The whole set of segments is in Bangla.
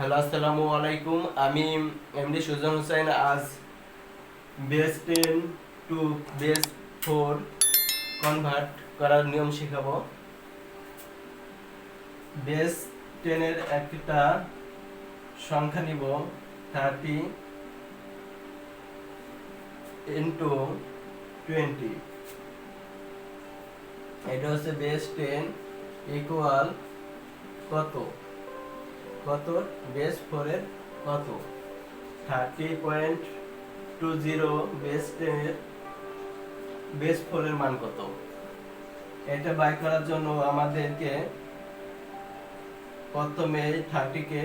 হ্যালো, আসসালামু আলাইকুম। আমি এমডি সুজন হোসেন। আজ বেস 10 টু বেস 4 কনভার্ট করার নিয়ম শেখাবো। বেস 10 এর একটা সংখ্যা নিব 30 ইন্টু 20। এটা হচ্ছে বেস 10 ইকুয়াল কত কত বেস 4 এর কত 30.20 বেস 10 এর বেস 4 এর মান কত। এটা বাই করার জন্য আমাদেরকে প্রথমে 30 কে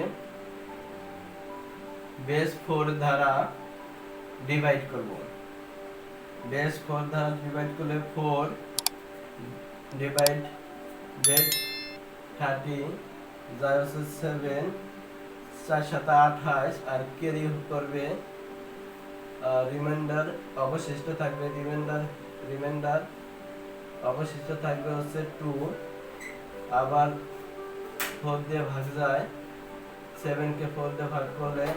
বেস 4 দ্বারা ডিভাইড করব। বেস 4 দ্বারা ডিভাইড করলে 4 ডিভাইড 30 যায় হচ্ছে 7, 4 7 28 আর ক্যারি করবে রিমাইন্ডার অবশিষ্ট থাকবে রিমাইন্ডার অবশিষ্ট থাকবে হচ্ছে 2। আবার 4 দিয়ে ভাগ যায়, 7 কে 4 দিয়ে ভাগ করলে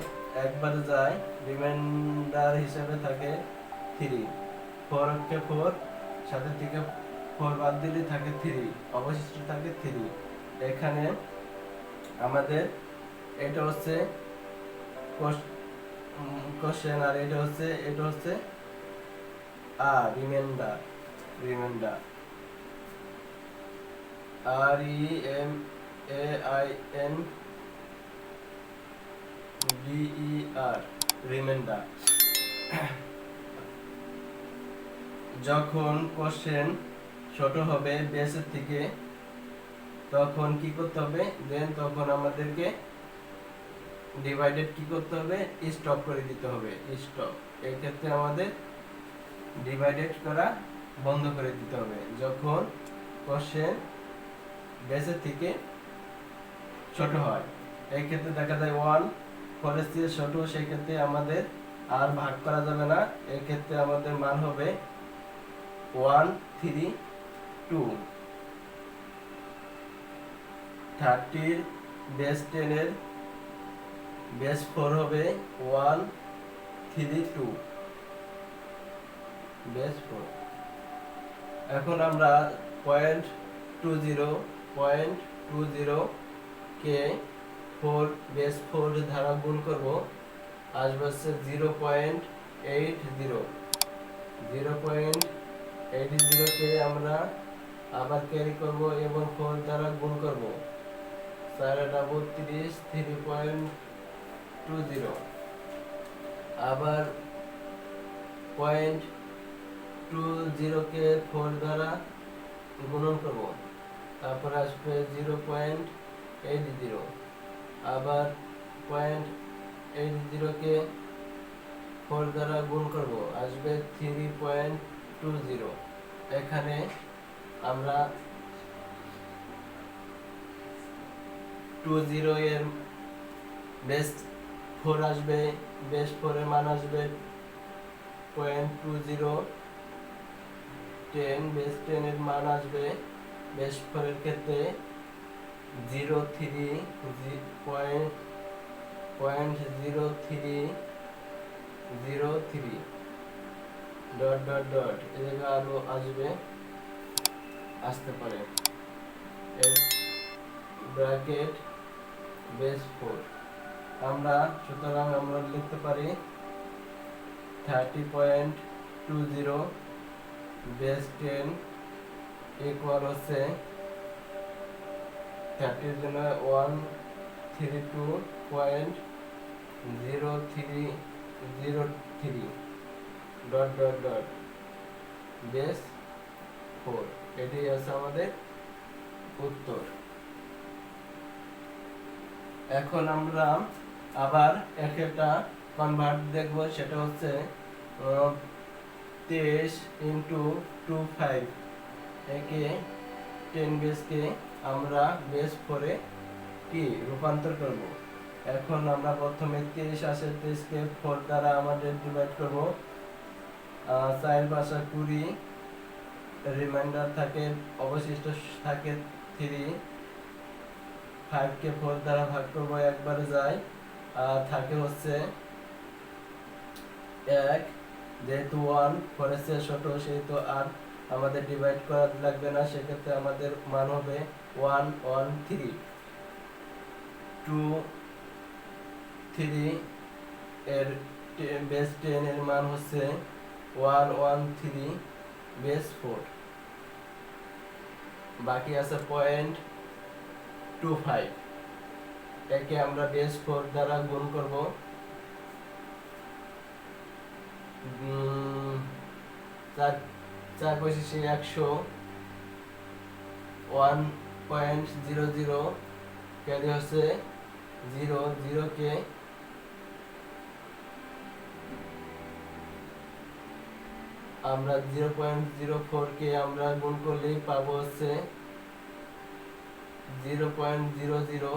একবার যায়, রিমাইন্ডার হিসেবে থাকে 3। 4 কে 4 সাথে থেকে 4 বাদ দিলে থাকে 3, অবশিষ্ট থাকে 3। এখানে আমাদের এটা হচ্ছে কোশ্চেন আর এটা হচ্ছে রিমাইন্ডার REMAINDER রিমাইন্ডার। যখন কোশ্চেন ছোট হবে বেসের থেকে তখন কি করতে হবে, তখন আমাদেরকে ডিভাইডেড কি করতে হবে, স্টপ করে দিতে হবে। স্টপ, এই ক্ষেত্রে আমাদের ডিভাইডেড করা বন্ধ করে দিতে হবে যখন কোশ্চেন বেসের থেকে ছোট হয়। এই ক্ষেত্রে দেখা যায় 1 4 এর চেয়ে ছোট, সেই ক্ষেত্রে আমাদের আর ভাগ করা যাবে না। এই ক্ষেত্রে আমাদের মান হবে 1 3 2। 30 বেস 10 এর বেস 4 হবে 1 3 2 বেস 4। এখন আমরা 0.20 কে 4 বেস 4 দ্বারা গুণ করব, আসবে হচ্ছে 0.80 কে আমরা আবার ক্যারি করব এবং 4 দ্বারা গুণ করব। 4 32 3.20 আবার 0.20 কে 4 দ্বারা গুণন করব, তারপর আসবে 0.80 আবার 0.80 কে 4 দ্বারা গুণ করব, আসবে 3.20। এখানে আমরা 20 এর বেস 4 আসবে, বেস 4 এর মান আসবে 0.20। 10 বেস 10 এর মান আসবে বেস 4 এর ক্ষেত্রে 0.03 ডট ডট ডট এদিকে আরো আসতে পারে ব্র্যাকেট বেস 4। সুতরাং আমরা লিখতে পারি 30.20 বেস 10 ইকুয়াল হচ্ছে 30 এর জন্য 132.0303 ডট ডট ডট বেস 4। এটাই আছে আমাদের উত্তর। এখন আমরা আবার একটা কনভার্ট দেখব, সেটা হচ্ছে 23 ইন্টু 25 একে 10 বেসকে আমরা বেস 4 এ কি রূপান্তর করব। এখন আমরা প্রথমে 23 আসে, 23 কে 4 দ্বারা আমাদের ডিভাইড করব, 4 5 20 রিমাইন্ডার থাকে, অবশিষ্ট থাকে 3 5 কে 4 দ্বারা ভাগ করব, একবারে যায়, আর থাকে হচ্ছে 1। যেহেতু 1 4 এর চেয়ে ছোট, সেহেতু আর আমাদের ডিভাইড করা লাগবে না, সেক্ষেত্রে আমাদের মান হবে 1 1 3। 2 3 এর বেস 10 এর মান হচ্ছে 1 1 3 বেস 4। বাকি আছে 0.25, একে আমরা বেস 4 দ্বারা গুণ করব। 4 4 25 100, 1.00 ক্যারি হচ্ছে 0 0 কে আমরা 0.04 কে আমরা গুণ করলেই পাবো হচ্ছে 0.00,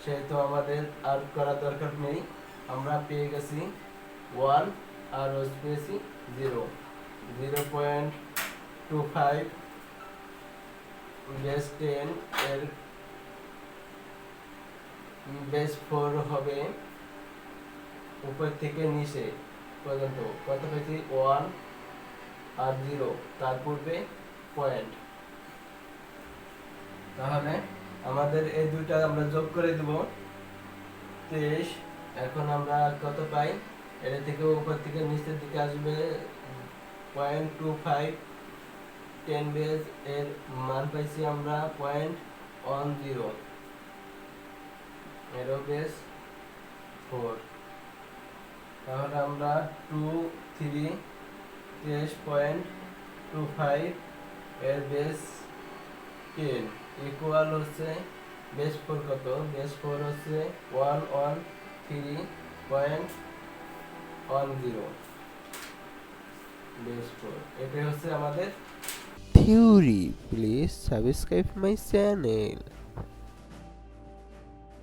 সেহেতু আমাদের আর করার দরকার নেই, আমরা পেয়ে গেছি 1 আর পেয়েছি 0। 0.25 বেস 10 এর বেস 4 হবে উপর থেকে নিচে পর্যন্ত কত পেয়েছি 1 আর 0, তার পূর্বে পয়েন্ট। তাহলে আমাদের এই দুইটা আমরা যোগ করে দেব 23। এখন আমরা কত পাই, এটা থেকে উপর থেকে নিচের দিকে আসবে 0.25, 10 বেস এর মান পাইছি আমরা 0.10, এরও বেস 4। তাহলে আমরা 2 3 23.25 এর বেস 10 ইকুয়াল হচ্ছে বেস 4 কত, বেস 4 হচ্ছে 113.10 বেস 4। এটাই হচ্ছে আমাদের theory. Please subscribe my channel.